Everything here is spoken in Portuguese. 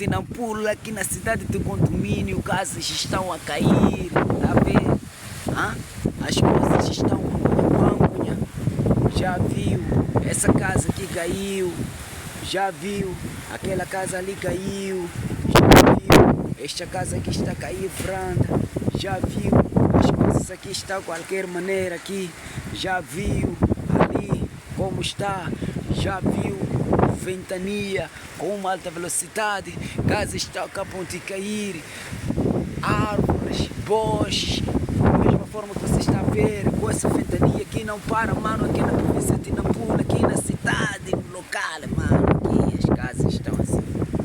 ponte Nampula, aqui na cidade do condomínio, casas estão a cair, tá vendo? Hã? As coisas estão munha. Já viu? Essa casa aqui caiu. Já viu? Aquela casa ali caiu. Já viu? Esta casa aqui está a cair, franda. Já viu? As coisas aqui estão de qualquer maneira aqui. Já viu? Ali como está? Já viu? Ventania com uma alta velocidade. Casas estão a ponto de cair. Árvores, bosques. Da mesma forma que você está a ver, com essa ventania aqui não para, mano, aqui na província de Nampula, aqui na cidade, no local, mano, aqui as casas estão assim.